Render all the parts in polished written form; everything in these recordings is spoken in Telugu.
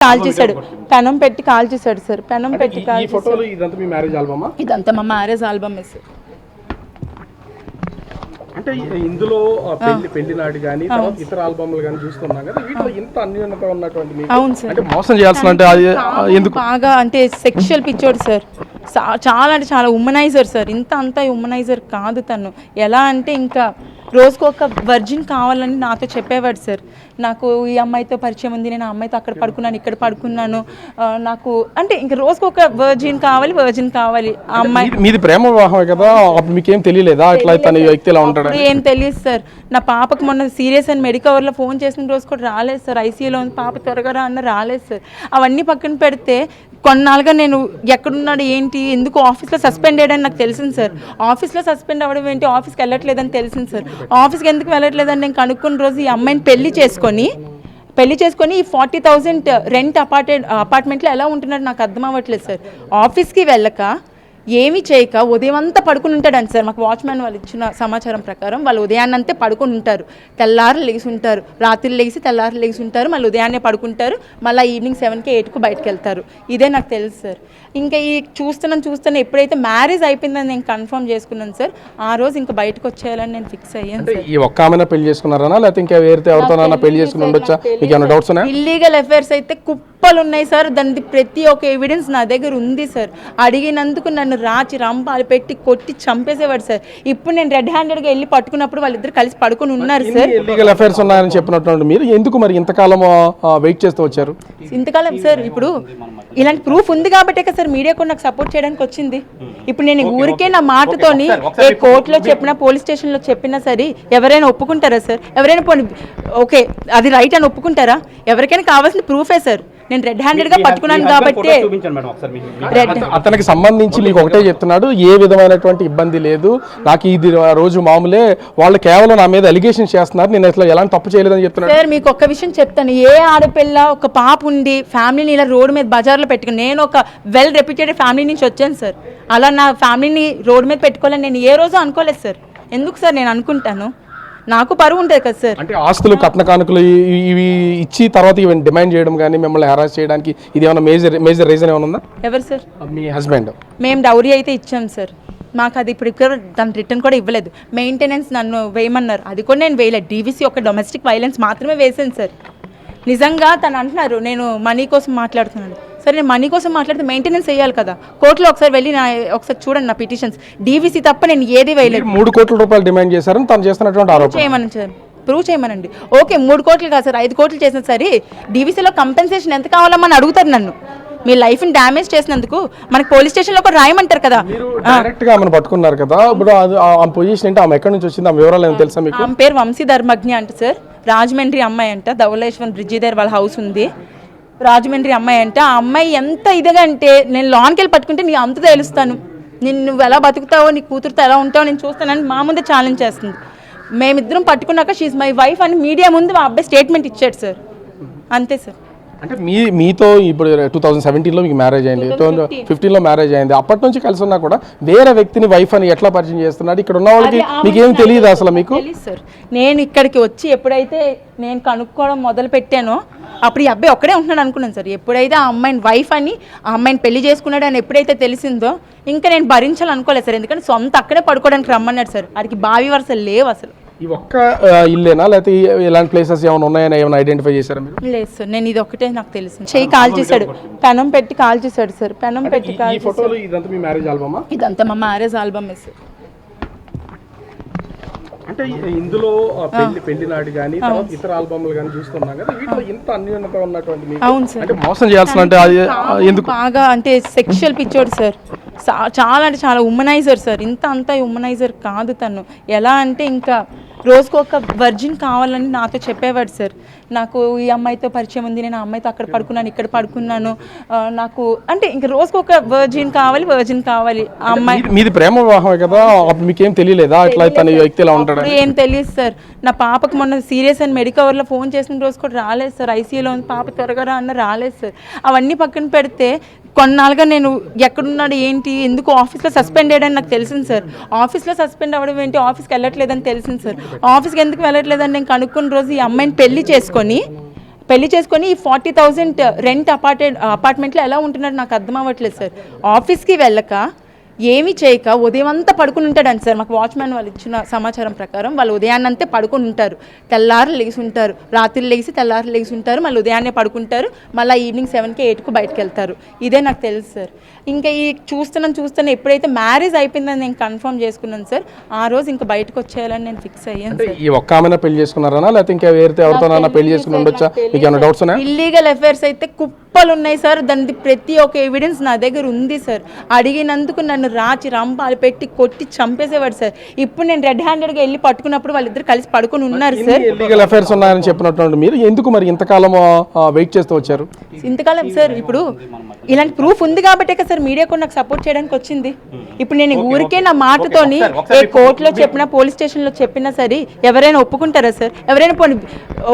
కాల్ చేశాడు, పెనం పెట్టి కాల్ చేశాడు సార్. పెనం పెట్టి కాల్ ఈ ఫోటోలు ఇదంతా మీ మ్యారేజ్ ఆల్బమా? ఇదంతా మా మ్యారేజ్ ఆల్బమ్ సార్. అంటే ఇందులో పెళ్లి నాటి కానీ ఇతర ఆల్బమ్లు కానీ చూస్తున్నాం కదా, వీటిలో ఇంత అన్యోన్యత ఉన్నటువంటి మీకు అవును సార్. అంటే మోసం చేయాల్సిన అంటే ఎందుకు బాగా అంటే సెక్షువల్ పిచ్చోడు సార్, చాలా అంటే చాలా ఉమనైజర్ సార్. ఇంత అంతా ఉమనైజర్ కాదు తను. ఎలా అంటే ఇంకా రోజుకు ఒక వర్జిన్ కావాలని నాతో చెప్పేవాడు సార్. నాకు ఈ అమ్మాయితో పరిచయం ఉంది, నేను ఆ అమ్మాయితో అక్కడ పడుకున్నాను, ఇక్కడ పడుకున్నాను, నాకు అంటే ఇంకా రోజుకు ఒక వర్జిన్ కావాలి. ఆ అమ్మాయి మీది ప్రేమ వివాహమే కదా, మీకేం తెలియలేదా ఇట్లా తన వ్యక్తి ఇలా ఉంటాడు? ఏం తెలియదు సార్. నా పాపకు మొన్న సీరియస్ అని మెడికవర్లో ఫోన్ చేసిన రోజు కూడా రాలేదు సార్. ఐసీయూలో ఉంది పాప, త్వరగా రా అన్న రాలేదు సార్. అవన్నీ పక్కన పెడితే కొన్నాళ్ళుగా నేను ఎక్కడున్నాడు ఏంటి, ఎందుకు ఆఫీస్లో సస్పెండ్ అయ్యాడని నాకు తెలిసింది సార్. ఆఫీస్లో సస్పెండ్ అవ్వడం ఏంటి, ఆఫీస్కి వెళ్ళట్లేదని తెలిసింది సార్. ఆఫీస్కి ఎందుకు వెళ్ళట్లేదని నేను కనుక్కున్న రోజు ఈ అమ్మాయిని పెళ్లి చేసుకొని ఈ 40,000 రెంట్ అపార్ట్మెంట్లో ఎలా ఉంటున్నాడు నాకు అర్థం అవ్వట్లేదు సార్. ఆఫీస్కి వెళ్ళక ఏమీ చేయక ఉదయం అంతా పడుకుని ఉంటాడంట సార్. మాకు వాచ్మెన్ వాళ్ళు ఇచ్చిన సమాచారం ప్రకారం వాళ్ళు ఉదయాన్నంతే పడుకుని ఉంటారు, తెల్లారు లెగిసి ఉంటారు, రాత్రి లెగిసి తెల్లారు లెగిసి ఉంటారు, మళ్ళీ ఉదయాన్నే పడుకుంటారు, మళ్ళీ ఈవినింగ్ 7కి 8కు బయటకు వెళ్తారు. ఇదే నాకు తెలుసు సార్. ఇంకా ఈ చూస్తున్నా ఎప్పుడైతే మ్యారేజ్ అయిపోయిందని నేను కన్ఫర్మ్ చేసుకున్నాను సార్, ఆ రోజు ఇంకా బయటకు వచ్చేయాలని నేను ఫిక్స్ అయ్యాను సార్. ఈ ఒక్క ఆమెన పెళ్లి చేసుకున్నారనా లేకపోతే ఇంకా వేరే ఎవరితోనైనా పెళ్లి చేసుకుని ఉండొచ్చా? మీకు ఏమైనా డౌట్స్ ఉన్నాయా? ఇల్లీగల్ అఫైర్స్ అయితే కుప్పలు ఉన్నాయి సార్. దాని ప్రతి ఒక్క ఎవిడెన్స్ నా దగ్గర ఉంది సార్. అడిగినందుకు నన్ను రాచి రంపాలు పెట్టి కొట్టి చంపేసేవాడు సార్. ఇప్పుడు నేను రెడ్ హ్యాండెడ్గా వెళ్ళి పట్టుకున్నప్పుడు వాళ్ళిద్దరు కలిసి పడుకుని ఉన్నారు సార్. ఇల్లీగల్ అఫైర్స్ ఉన్నాయని చెప్పినట్టు మీరు ఎందుకు మరి ఇంతకాలం వెయిట్ చేస్తూ వచ్చారు? ఇంతకాలం సార్ ఇప్పుడు ఇలాంటి ప్రూఫ్ ఉంది కాబట్టే కదా సార్ మీడియా కూడా నాకు సపోర్ట్ చేయడానికి వచ్చింది. ఇప్పుడు నేను ఊరికే నా మాటతోని ఏ కోర్టులో చెప్పినా పోలీస్ స్టేషన్లో చెప్పినా సరే ఎవరైనా ఒప్పుకుంటారా సార్? ఎవరైనా పోనీ ఓకే అది రైట్ అని ఒప్పుకుంటారా? ఎవరికైనా కావాల్సిన ప్రూఫే సార్. నేను రెడ్ హ్యాండెడ్గా పట్టుకున్నాను కాబట్టి అతనికి సంబంధించి మీకు ఒకటే చెప్తున్నాడు, ఏ విధమైనటువంటి ఇబ్బంది లేదు, నాకు ఇది రోజు మామూలే, వాళ్ళు కేవలం నా మీద అలిగేషన్ చేస్తున్నారు, నేను అసలు ఎలాంటి తప్పు చేయలేదని చెప్తున్నాడు సార్. మీకు ఒక్క విషయం చెప్తాను, ఏ ఆడపిల్ల ఒక పాప ఉండి ఫ్యామిలీని ఇలా రోడ్డు మీద బజార్లో పెట్టుకుని, నేను ఒక వెల్ రెప్యూటెడ్ ఫ్యామిలీ నుంచి వచ్చాను సార్. అలా నా ఫ్యామిలీని రోడ్డు మీద పెట్టుకోవాలని నేను ఏ రోజు అనుకోలేదు సార్. ఎందుకు సార్ నేను అనుకుంటాను, నాకు పరువు ఉంటుంది కదా సార్. అంటే ఆస్తులు కట్న కానుకలు ఇవి ఇచ్చి తర్వాత ఇవన్నీ డిమాండ్ చేయడం కానీ మిమ్మల్ని హెరాస్ చేయడానికి ఇది ఏమైనా మేజర్ రీజన్ ఏమైనా ఉందా? ఎవరు సార్? మీ హస్బెండ్. మేము డౌరీ అయితే ఇచ్చాం సార్. మాకు అది ఇప్పుడు దాని రిటర్న్ కూడా ఇవ్వలేదు. మెయింటెనెన్స్ నన్ను వేయమన్నారు, అది కూడా నేను వేయలేదు. డీవీసీ ఒక డొమెస్టిక్ వైలెన్స్ మాత్రమే వేసాను సార్. నిజంగా తను అంటున్నారు నేను మనీ కోసం మాట్లాడుతున్నాను. సరే నేను మనీ కోసం మాట్లాడితే మెయింటెనెన్స్ వేయాలి కదా. కోర్టులో ఒకసారి వెళ్ళి ఒకసారి చూడండి నా పిటిషన్స్. డీవీసీ తప్ప నేను ఏది వేయలేదు. 3 కోట్ల రూపాయలు డిమాండ్ చేశారని తను చేస్తున్నటువంటి ఆరోపణ చేయమని సార్. ప్రూవ్ చేయమనండి. ఓకే 3 కోట్లు కాదు సార్, 5 కోట్లు చేసిన సరే డీవీసీలో కంపెన్సేషన్ ఎంత కావాలమ్మని అడుగుతారు నన్ను. మీ లైఫ్ని డ్యామేజ్ చేసినందుకు మనకి పోలీస్ స్టేషన్లో కూడా రాయమంటారు కదా. డైరెక్ట్గా ఆమెను పట్టుకున్నారు కదా, ఇప్పుడు ఆ పొజిషన్ ఏంటి, ఆమె ఎక్కడి నుంచి వచ్చింది, ఆమె వివరాలు ఏమైనా తెలుసా మీకు? ఆమె పేరు వంశీ ధర్మజ్ఞ అంట సార్. రాజమండ్రి అమ్మాయి అంట, ధవళేశ్వరం బ్రిడ్జి దగ్గర వాళ్ళ హౌస్ ఉంది. రాజమండ్రి అమ్మాయి అంట. ఆ అమ్మాయి ఎంత ఇదిగా అంటే నేను లాన్కి వెళ్ళి పట్టుకుంటే నీ అంత తెలుస్తాను, నువ్వు ఎలా బతుకుతావో, నీ కూతురుతో ఎలా ఉంటావో నేను చూస్తానని మా ముందే ఛాలెంజ్ చేస్తుంది. మేమిద్దరం పట్టుకున్నాక షీఈ్ మై వైఫ్ అని మీడియా ముందు మా అబ్బాయి స్టేట్మెంట్ ఇచ్చాడు సార్. అంతే సార్. అంటే మీతో ఇప్పుడు 2017లో మీకు మ్యారేజ్ అయింది, 2015లో మ్యారేజ్ అయింది, అప్పటి నుంచి కలిసి ఉన్నా కూడా వేరే వ్యక్తిని వైఫ్ అని ఎట్లా పరిచయం చేస్తున్నాడు? ఇక్కడ ఉన్న వాళ్ళకి మీకేం తెలియదు అసలు? మీకు తెలియదు సార్. నేను ఇక్కడికి వచ్చి ఎప్పుడైతే నేను కనుక్కోవడం మొదలు పెట్టానో అప్పుడు ఈ అబ్బాయి ఒక్కడే ఉంటున్నాడు అనుకున్నాను సార్. ఎప్పుడైతే ఆ అమ్మాయిని వైఫ్ అని ఆ అమ్మాయిని పెళ్లి చేసుకున్నాడు అని ఎప్పుడైతే తెలిసిందో ఇంకా నేను భరించాలనుకోలేదు సార్. ఎందుకంటే సొంత అక్కడే పడుకోవడానికి రమ్మన్నాడు సార్. వాడికి బావి వరుసలు లేవు అసలు. ఈ ఒక్క ఇల్లేనా లేకపోతే ఇలాంటి ప్లేసెస్ ఏమైనా ఉన్నాయని ఏమైనా ఐడెంటిఫై చేశారా మీరు? లేదు సార్, నేను ఇది ఒకటే నాకు తెలిసింది. చెయ్యి కాల్ చేశాడు, పెనం పెట్టి కాల్ చేశాడు సార్. పెనం పెట్టి కాల్ ఈ ఫోటోలు ఇదంతా మీ మ్యారేజ్ ఆల్బమా? ఇదంతా మా మ్యారేజ్ ఆల్బమ్ సార్. అంటే ఇందులో పెళ్లి నాటి కానీ ఇతర ఆల్బమ్లు కానీ చూస్తున్నాం కదా, వీటిలో ఇంత అన్యోన్యత ఉన్నటువంటి మీకు అవును సార్. అంటే మోసం చేయాల్సిన అంటే ఎందుకు? బాగా అంటే సెక్షువల్ పిచ్చోడు సార్, చాలా అంటే చాలా ఉమనైజర్ సార్. ఇంత అంతా ఉమనైజర్ కాదు తను. ఎలా అంటే ఇంకా రోజుకు ఒక వర్జిన్ కావాలని నాతో చెప్పేవాడు సార్. నాకు ఈ అమ్మాయితో పరిచయం ఉంది, నేను ఆ అమ్మాయితో అక్కడ పడుకున్నాను, ఇక్కడ పడుకున్నాను, నాకు అంటే ఇంకా రోజుకు ఒక వర్జిన్ కావాలి. ఆ అమ్మాయి మీది ప్రేమ వివాహమే కదా, మీకేం తెలియలేదా ఇట్లా తన వ్యక్తి ఇలా ఉంటాడు? ఏం తెలియదు సార్. నా పాపకు మొన్న సీరియస్ అని మెడికవర్లో ఫోన్ చేసిన రోజు కూడా రాలేదు సార్. ఐసీయూలో ఉంది పాప, త్వరగా రా అన్న రాలేదు సార్. అవన్నీ పక్కన పెడితే కొన్నాళ్ళుగా నేను ఎక్కడున్నాడు ఏంటి, ఎందుకు ఆఫీస్లో సస్పెండ్ అయ్యాడని నాకు తెలిసింది సార్. ఆఫీస్లో సస్పెండ్ అవ్వడం ఏంటి, ఆఫీస్కి వెళ్ళట్లేదని తెలిసింది సార్. ఆఫీస్కి ఎందుకు వెళ్ళట్లేదని నేను కనుక్కున్న రోజు ఈ అమ్మాయిని పెళ్లి చేసుకొని పెళ్లి చేసుకొని ఈ 40,000 రెంట్ అపార్ట్మెంట్లో ఎలా ఉంటున్నాడు నాకు అర్థం అవ్వట్లేదు సార్. ఆఫీస్కి వెళ్ళక ఏమీ చేయక ఉదయం అంతా పడుకుని ఉంటాడండి సార్. మాకు వాచ్మెన్ వాళ్ళు ఇచ్చిన సమాచారం ప్రకారం వాళ్ళు ఉదయాన్నంతే పడుకుని ఉంటారు, తెల్లారు లెగిసి ఉంటారు, రాత్రి లెగిసి తెల్లారు లెగిసి ఉంటారు, మళ్ళీ ఉదయాన్నే పడుకుంటారు, మళ్ళీ ఈవినింగ్ 7కి 8కు బయటకు వెళ్తారు. ఇదే నాకు తెలుసు సార్. ఇంకా ఈ చూస్తున్నాను ఎప్పుడైతే మ్యారేజ్ అయిపోయిందని నేను కన్ఫర్మ్ చేసుకున్నాను సార్, ఆ రోజు ఇంకా బయటకు వచ్చేయాలని నేను ఫిక్స్ అయ్యాను సార్. ఈ ఒక్క ఆమె పెళ్లి చేసుకున్నారనా లేకపోతే ఇంకా వేరే ఎవరితోనైనా పెళ్లి చేసుకుని ఉండొచ్చా? మీకు ఏమైనా డౌట్స్ ఉన్నాయా? ఇల్లీగల్ అఫైర్స్ అయితే కుప్పలు ఉన్నాయి సార్. దాని ప్రతి ఒక్క ఎవిడెన్స్ నా దగ్గర ఉంది సార్. అడిగినందుకు నన్ను రాచి రంపాలు పెట్టి కొట్టి చంపేసేవాడు సార్. ఇప్పుడు నేను రెడ్ హ్యాండెడ్గా వెళ్ళి పట్టుకున్నప్పుడు వాళ్ళిద్దరు కలిసి పడుకుని ఉన్నారు సార్. ఇల్లీగల్ అఫైర్స్ ఉన్నాయని చెప్పినట్టు మీరు ఎందుకు మరి ఇంతకాలం వెయిట్ చేస్తూ వచ్చారు? ఇంతకాలం సార్ ఇప్పుడు ఇలాంటి ప్రూఫ్ ఉంది కాబట్టే కదా సార్ మీడియా కూడా నాకు సపోర్ట్ చేయడానికి వచ్చింది. ఇప్పుడు నేను ఊరికే నా మాటతోని ఏ కోర్టులో చెప్పినా పోలీస్ స్టేషన్లో చెప్పినా సరే ఎవరైనా ఒప్పుకుంటారా సార్? ఎవరైనా పోనీ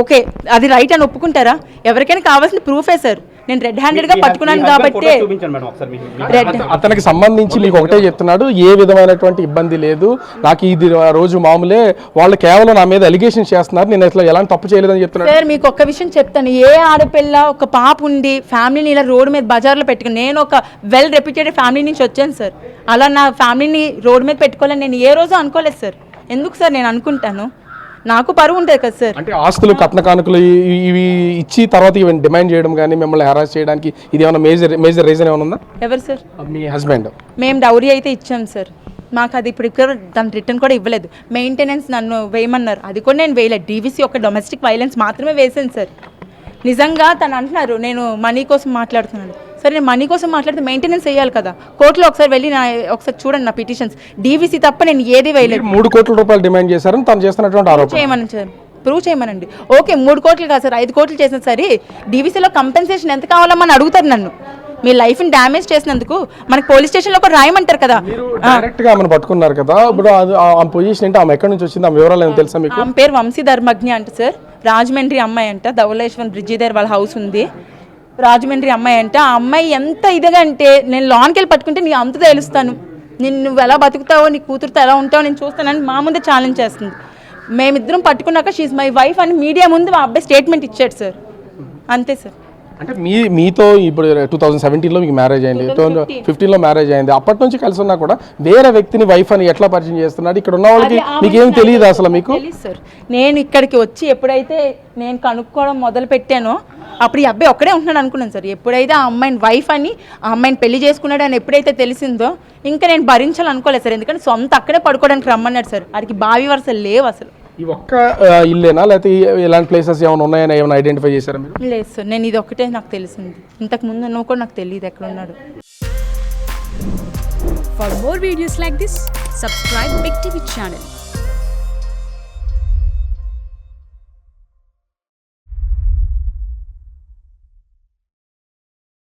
ఓకే అది రైట్ అని ఒప్పుకుంటారా? ఎవరికైనా కావాల్సిన ప్రూఫే సార్. నేను రెడ్ హ్యాండెడ్గా పట్టుకున్నాను కాబట్టి అతనికి సంబంధించి మీకు ఒకటే చెప్తున్నాడు, ఏ విధమైనటువంటి ఇబ్బంది లేదు, నాకు ఇది రోజు మామూలే, వాళ్ళు కేవలం నా మీద అలిగేషన్ చేస్తున్నారు, నేను అసలు ఎలాంటి తప్పు చేయలేదని చెప్తున్నాడు సార్. మీకు ఒక్క విషయం చెప్తాను, ఏ ఆడపిల్ల ఒక పాప ఉండి ఫ్యామిలీని ఇలా రోడ్డు మీద బజార్లో పెట్టుకుని, నేను ఒక వెల్ రెప్యూటెడ్ ఫ్యామిలీ నుంచి వచ్చాను సార్. అలా నా ఫ్యామిలీని రోడ్డు మీద పెట్టుకోవాలని నేను ఏ రోజు అనుకోలేదు సార్. ఎందుకు సార్ నేను అనుకుంటాను? నాకు పరువు ఉంటుంది కదా సార్. అంటే ఆస్తులు కట్న కానుకలు ఇవి ఇచ్చి తర్వాత ఇవి డిమాండ్ చేయడం కానీ మిమ్మల్ని హెరాస్ చేయడానికి ఇది ఏమైనా మేజర్ రీజన్ ఏమైనా ఉందా? ఎవరు సార్? మీ హస్బెండ్. మేము డౌరీ అయితే ఇచ్చాం సార్. మాకు అది ఇప్పుడు దాని రిటర్న్ కూడా ఇవ్వలేదు. మెయింటెనెన్స్ నన్ను వేయమన్నారు, అది కూడా నేను వేయలేదు. డీవీసీ ఒక డొమెస్టిక్ వైలెన్స్ మాత్రమే వేసాను సార్. నిజంగా తను అంటున్నారు నేను మనీ కోసం మాట్లాడుతున్నాను. సరే నేను మనీ కోసం మాట్లాడితే మెయింటెనెన్స్ వేయాలి కదా. కోర్టులో ఒకసారి వెళ్ళి ఒకసారి చూడండి నా పిటిషన్స్. డీవీసీ తప్ప నేను ఏది వేయలేదు. 3 కోట్ల రూపాయలు డిమాండ్ చేశారని తను చేస్తున్నటువంటి ఆరోపణ చేయమని సార్, ప్రూవ్ చేయమనండి. ఓకే 3 కోట్లు కాదు సార్, 5 కోట్లు చేసిన సరే డీవీసీలో కంపెన్సేషన్ ఎంత కావాలమ్మని అడుగుతారు నన్ను. మీ లైఫ్ని డ్యామేజ్ చేసినందుకు మనకి పోలీస్ స్టేషన్లో కూడా రాయమంటారు కదా. డైరెక్ట్ గా ఆమెను పట్టుకున్నారు కదా, ఇప్పుడు ఆ పొజిషన్ ఏంటి, ఆమె ఎక్కడి నుంచి వచ్చింది, ఆమె వివరాలు ఏమైనా తెలుసా మీకు? ఆమె పేరు వంశీ ధర్మజ్ఞ అంట సార్. రాజమండ్రి అమ్మాయి అంట. ధవళేశ్వరం బ్రిడ్జి దగ్గర వాళ్ళ హౌస్ ఉంది. రాజమండ్రి అమ్మాయి అంట. ఆ అమ్మాయి ఎంత ఇదిగా అంటే నేను లాన్కి వెళ్ళి పట్టుకుంటే నీ అంత తెలుస్తాను, నువ్వు ఎలా బతుకుతావో నీ కూతురుతో ఎలా ఉంటావో నేను చూస్తానని మా ముందే ఛాలెంజ్ చేస్తుంది. మేమిద్దరం పట్టుకున్నాక షీఈ్ మై వైఫ్ అని మీడియా ముందు మా అబ్బాయి స్టేట్మెంట్ ఇచ్చాడు సార్. అంతే సార్. అంటే మీతో ఇప్పుడు 2017లో మీకు మ్యారేజ్ అయింది, 2015లో మ్యారేజ్ అయింది. అప్పటి నుంచి కలిసి ఉన్నా కూడా వేరే వ్యక్తిని వైఫ్ అని ఎట్లా పరిచయం చేస్తున్నాడు? ఇక్కడ ఉన్న వాళ్ళకి మీకు ఏం తెలియదు అసలు? మీకు తెలియదు సార్. నేను ఇక్కడికి వచ్చి ఎప్పుడైతే నేను కనుక్కోవడం మొదలు పెట్టానో అప్పుడు ఈ అబ్బాయి ఒక్కడే ఉంటున్నాడు అనుకున్నాను సార్. ఎప్పుడైతే ఆ అమ్మాయిని వైఫ్ అని ఆ అమ్మాయిని పెళ్లి చేసుకున్నాడు అని ఎప్పుడైతే తెలిసిందో ఇంకా నేను భరించాలనుకోలేదు సార్. ఎందుకంటే సొంత అక్కడే పడుకోవడానికి రమ్మన్నాడు సార్. వాడికి బావి వరుసలు లేవు అసలు. ఈ ఒక్క ఇల్లేనా లేకపోతే ఇలాంటి ప్లేసెస్ ఏమైనా ఉన్నాయని ఏమైనా ఐడెంటిఫై చేశారా మీరు? లేదు సార్, నేను ఇది ఒకటే నాకు తెలిసింది. ఇంతకు ముందు నువ్వు కూడా నాకు తెలియదు ఎక్కడ ఉన్నాడు. For more videos like this, subscribe Big TV channel.